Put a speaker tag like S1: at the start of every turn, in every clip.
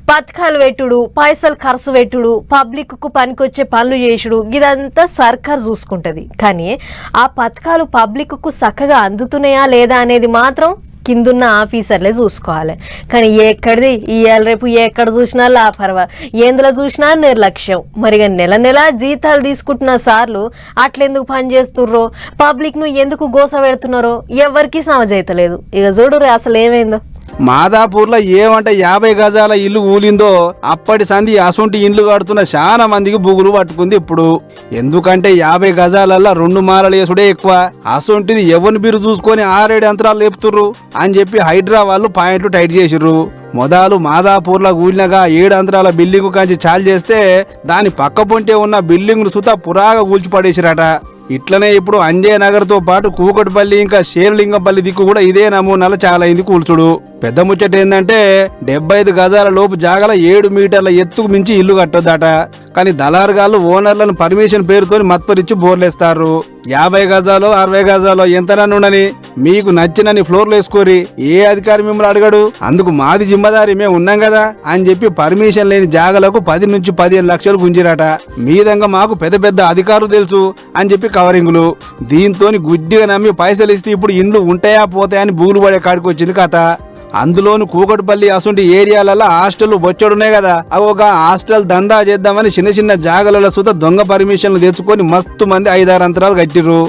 S1: పథకాలు పెట్టుడు, పైసలు ఖర్చు పెట్టుడు, పబ్లిక్కు పనికొచ్చే పనులు చేసుడు ఇదంతా సర్కార్ చూసుకుంటది. కానీ ఆ పథకాలు పబ్లిక్కు చక్కగా అందుతున్నాయా లేదా అనేది మాత్రం కిందున్న ఆఫీసర్లే చూసుకోవాలి. కానీ ఎక్కడిది ఇవాళ రేపు ఎక్కడ చూసినా లాపరవా, ఎందులో చూసినా నిర్లక్ష్యం. మరి నెల నెల జీతాలు తీసుకుంటున్న సార్లు అట్లెందుకు పని చేస్తుర్రో, పబ్లిక్ను ఎందుకు గోస పెడుతున్నారో ఎవరికి సమజైతలేదు. ఇక చూడు అసలు ఏమైందో.
S2: మాదాపూర్లో ఏమంటే 50 గజాల ఇల్లు ఊలిందో అప్పటి సంధి అసొంటి ఇండ్లు కడుతున్న చాలా మందికి బుగులు పట్టుకుంది ఇప్పుడు. ఎందుకంటే 50 గజాలల్లా 2 మాలలు వేసుడే ఎక్కువ. అసొంటిది ఎవరిని బీరు చూసుకొని 6-7 అంతరాలు లేపుతుర్రు అని చెప్పి హైడ్రా వాళ్ళు పాయింట్లు టైట్ చేసిర్రు. మొదలు మాదాపూర్లో కూలినగా 7 అంతరాల బిల్డింగ్ కాంచి చాలు చేస్తే దాని పక్క పొంటే ఉన్న బిల్డింగ్ సుతా పురాగా కూల్చి పడేసిరట. ఇట్లనే ఇప్పుడు అంజయ్ నగర్ తో పాటు కూకట్పల్లి ఇంకా షేర్లింగంపల్లి దిక్కు కూడా ఇదే నమూనాల చాలా అయింది కూల్చుడు. పెద్ద ముచ్చట ఏంటంటే 75 గజాల లోపు జాగల 7 మీటర్ల ఎత్తుకు మించి ఇల్లు కట్టొద్దట. కానీ దళారుగాళ్ళు ఓనర్లను పర్మిషన్ పేరుతో మత్పరిచ్చి బోర్లేస్తారు. 50 గజాలో 60 గజాలో ఎంతనని మీకు నచ్చినని ఫ్లోర్లు వేసుకోరి, ఏ అధికారి మిమ్మల్ని అడగడు, అందుకు మాది జిమ్మదారి మేము ఉన్నాం కదా అని చెప్పి పర్మిషన్ లేని జాగలకు 10 నుంచి 15 లక్షలు గుంజిరట. మీదంగా మాకు పెద్ద పెద్ద అధికారులు తెలుసు అని చెప్పి కవరింగులు. దీంతో గుడ్డిగా నమ్మి పైసలు ఇస్తే ఇప్పుడు ఇండ్లు ఉంటాయా పోతాయా అని బూగులు పడే కాడికి వచ్చింది కథ. అందులోను కూకట్పల్లి అసొంటి ఏరియాలలో హాస్టల్ బొచ్చడున్నాయి కదా, అవోగా హాస్టల్ దందా చేద్దామని చిన్న చిన్న జాగలలో సుత దొంగ పర్మిషన్లు తెచ్చుకొని మస్తు మంది 5-6 అంతరాలు కట్టిర్రు.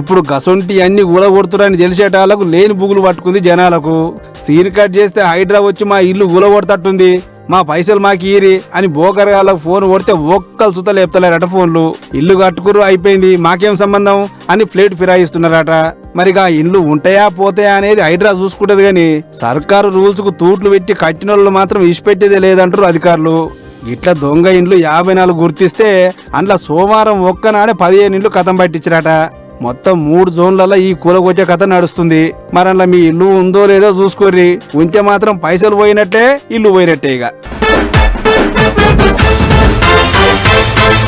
S2: ఇప్పుడు గసొంటి అన్ని ఊలగొడుతురని తెలిసేటాలకు లేని బుగులు పట్టుకుంది జనాలకు. సీన్ కట్ చేస్తే హైడ్రా వచ్చి మా ఇల్లు ఊలగొడతట్టుంది, మా పైసలు మాకు ఈరి అని బోకరగాళ్ళకు ఫోన్ కొడితే ఒక్కలు సుత లేపుతలేరట ఫోన్లు. ఇల్లు కట్టుకురు అయిపోయింది మాకేం సంబంధం అని ప్లేట్ ఫిరాయిస్తున్నారట. మరిగా ఇల్లు ఉంటాయా పోతాయా అనేది హైడ్రా చూసుకుంటది గాని సర్కారు రూల్స్ కు తూట్లు పెట్టి కట్టినోళ్ళు మాత్రం ఇష్టపెట్టేదే లేదంటారు అధికారులు. ఇట్లా దొంగ ఇండ్లు 54 గుర్తిస్తే అందులో సోమవారం ఒక్కనాడే 15 ఇండ్లు కథం పట్టించారట. మొత్తం 3 జోన్లలో ఈ కూలగొచ్చే కథ నడుస్తుంది. మరి అందులో మీ ఇల్లు ఉందో లేదో చూసుకోర్రి, ఉంటే మాత్రం పైసలు పోయినట్టే, ఇల్లు పోయినట్టే. ఇక